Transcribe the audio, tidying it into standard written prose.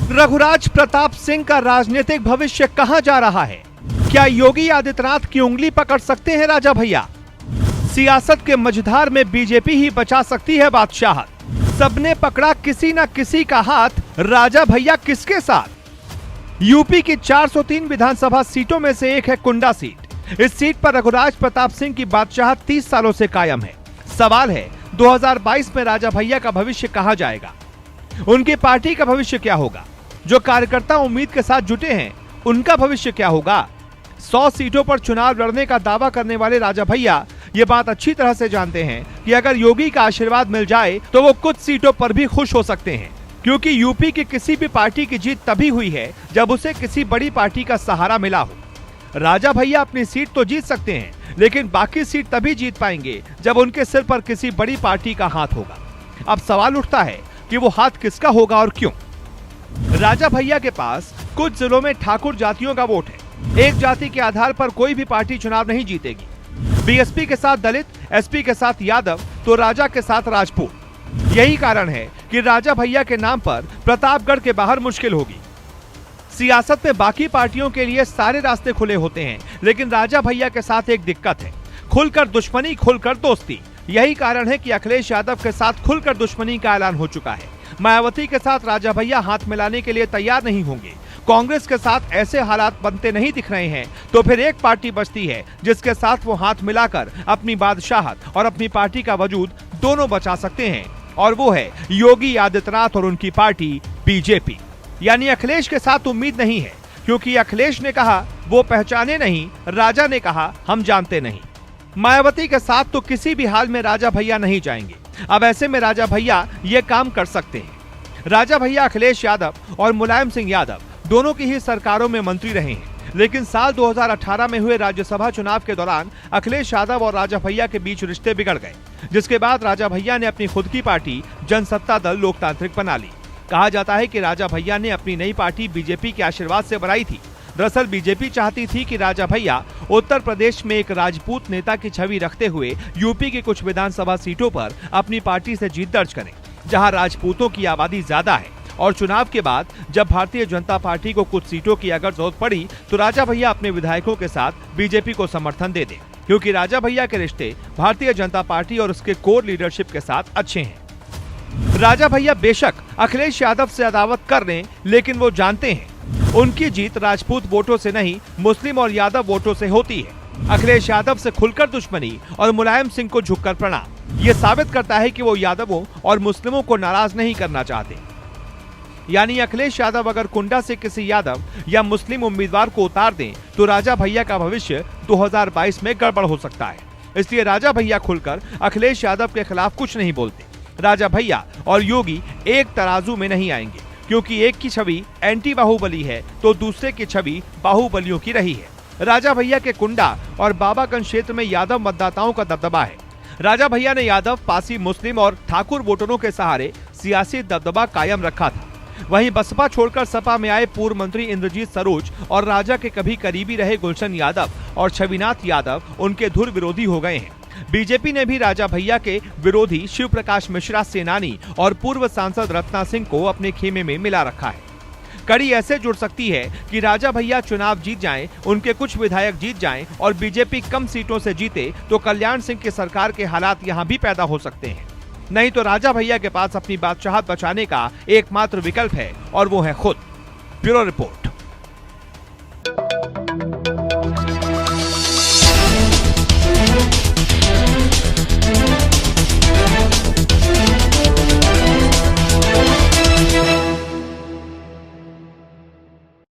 रघुराज प्रताप सिंह का राजनीतिक भविष्य कहां जा रहा है? क्या योगी आदित्यनाथ की उंगली पकड़ सकते हैं राजा भैया? सियासत के मझधार में बीजेपी ही बचा सकती है बादशाहत। सबने पकड़ा किसी न किसी का हाथ, राजा भैया किसके साथ? यूपी की 403 विधानसभा सीटों में से एक है कुंडा सीट। इस सीट पर रघुराज प्रताप सिंह की बादशाहत 30 सालों से कायम है। सवाल है 2022 में राजा भैया का भविष्य कहां जाएगा? उनकी पार्टी का भविष्य क्या होगा? जो कार्यकर्ता उम्मीद के साथ जुटे हैं उनका भविष्य क्या होगा? 100 सीटों पर चुनाव लड़ने का दावा करने वाले राजा भैया ये बात अच्छी तरह से जानते हैं कि अगर योगी का आशीर्वाद मिल जाए तो वो कुछ सीटों पर भी खुश हो सकते हैं, क्योंकि यूपी की किसी भी पार्टी की जीत तभी हुई है जब उसे किसी बड़ी पार्टी का सहारा मिला हो। राजा भैया अपनी सीट तो जीत सकते हैं, लेकिन बाकी सीट तभी जीत पाएंगे जब उनके सिर पर किसी बड़ी पार्टी का हाथ होगा। अब सवाल उठता है कि वो हाथ किसका होगा और क्यों? राजा भैया के पास कुछ जिलों में ठाकुर जातियों का वोट है। एक जाति के आधार पर कोई भी पार्टी चुनाव नहीं जीतेगी। बीएसपी के साथ दलित, एसपी के साथ यादव, तो राजा के साथ राजपूत। यही कारण है कि राजा भैया के नाम पर प्रतापगढ़ के बाहर मुश्किल होगी। सियासत में बाकी पार्टियों के लिए सारे रास्ते खुले होते हैं, लेकिन राजा भैया के साथ एक दिक्कत है, खुलकर दुश्मनी, खुलकर दोस्ती। यही कारण है कि अखिलेश यादव के साथ खुलकर दुश्मनी का ऐलान हो चुका है। मायावती के साथ राजा भैया हाथ मिलाने के लिए तैयार नहीं होंगे। कांग्रेस के साथ ऐसे हालात बनते नहीं दिख रहे हैं, तो फिर एक पार्टी बचती है जिसके साथ वो हाथ मिलाकर अपनी बादशाहत और अपनी पार्टी का वजूद दोनों बचा सकते हैं, और वो है योगी आदित्यनाथ और उनकी पार्टी बीजेपी। यानी अखिलेश के साथ उम्मीद नहीं है, क्योंकि अखिलेश ने कहा वो पहचाने नहीं, राजा ने कहा हम जानते नहीं। मायावती के साथ तो किसी भी हाल में राजा भैया नहीं जाएंगे। अब ऐसे में राजा भैया ये काम कर सकते हैं। राजा भैया अखिलेश यादव और मुलायम सिंह यादव दोनों की ही सरकारों में मंत्री रहे हैं, लेकिन साल 2018 में हुए राज्यसभा चुनाव के दौरान अखिलेश यादव और राजा भैया के बीच रिश्ते बिगड़ गए, जिसके बाद राजा भैया ने अपनी खुद की पार्टी जनसत्ता दल लोकतांत्रिक बना ली। कहा जाता है कि राजा भैया ने अपनी नई पार्टी बीजेपी के आशीर्वाद से बनाई थी। दरअसल बीजेपी चाहती थी कि राजा भैया उत्तर प्रदेश में एक राजपूत नेता की छवि रखते हुए यूपी की कुछ विधानसभा सीटों पर अपनी पार्टी से जीत दर्ज करें, जहां राजपूतों की आबादी ज्यादा है। और चुनाव के बाद जब भारतीय जनता पार्टी को कुछ सीटों की अगर जरूरत पड़ी तो राजा भैया अपने विधायकों के साथ बीजेपी को समर्थन दे दें, क्योंकि राजा भैया के रिश्ते भारतीय जनता पार्टी और उसके कोर लीडरशिप के साथ अच्छे हैं। राजा भैया बेशक अखिलेश यादव से अदावत कर लें, लेकिन वो जानते हैं उनकी जीत राजपूत वोटों से नहीं, मुस्लिम और यादव वोटों से होती है। अखिलेश यादव से खुलकर दुश्मनी और मुलायम सिंह को झुककर प्रणाम, ये साबित करता है कि वो यादवों और मुस्लिमों को नाराज नहीं करना चाहते। यानी अखिलेश यादव अगर कुंडा से किसी यादव या मुस्लिम उम्मीदवार को उतार दें तो राजा भैया का भविष्य 2022 में गड़बड़ हो सकता है। इसलिए राजा भैया खुलकर अखिलेश यादव के खिलाफ कुछ नहीं बोलते। राजा भैया और योगी एक तराजू में नहीं आएंगे, क्योंकि एक की छवि एंटी बाहुबली है तो दूसरे की छवि बाहुबलियों की रही है। राजा भैया के कुंडा और बाबागंज क्षेत्र में यादव मतदाताओं का दबदबा है। राजा भैया ने यादव, पासी, मुस्लिम और ठाकुर वोटरों के सहारे सियासी दबदबा कायम रखा था। वहीं बसपा छोड़कर सपा में आए पूर्व मंत्री इंद्रजीत सरोज और राजा के कभी करीबी रहे गुलशन यादव और छविनाथ यादव उनके धुर विरोधी हो गए हैं। बीजेपी ने भी राजा भैया के विरोधी शिव प्रकाश मिश्रा सेनानी और पूर्व सांसद रत्ना सिंह को अपने खेमे में मिला रखा है। कड़ी ऐसे जुड़ सकती है कि राजा भैया चुनाव जीत जाएं, उनके कुछ विधायक जीत जाएं और बीजेपी कम सीटों से जीते तो कल्याण सिंह की सरकार के हालात यहां भी पैदा हो सकते हैं। नहीं तो राजा भैया के पास अपनी बादशाहत बचाने का एकमात्र विकल्प है, और वो है खुद। Bureau report.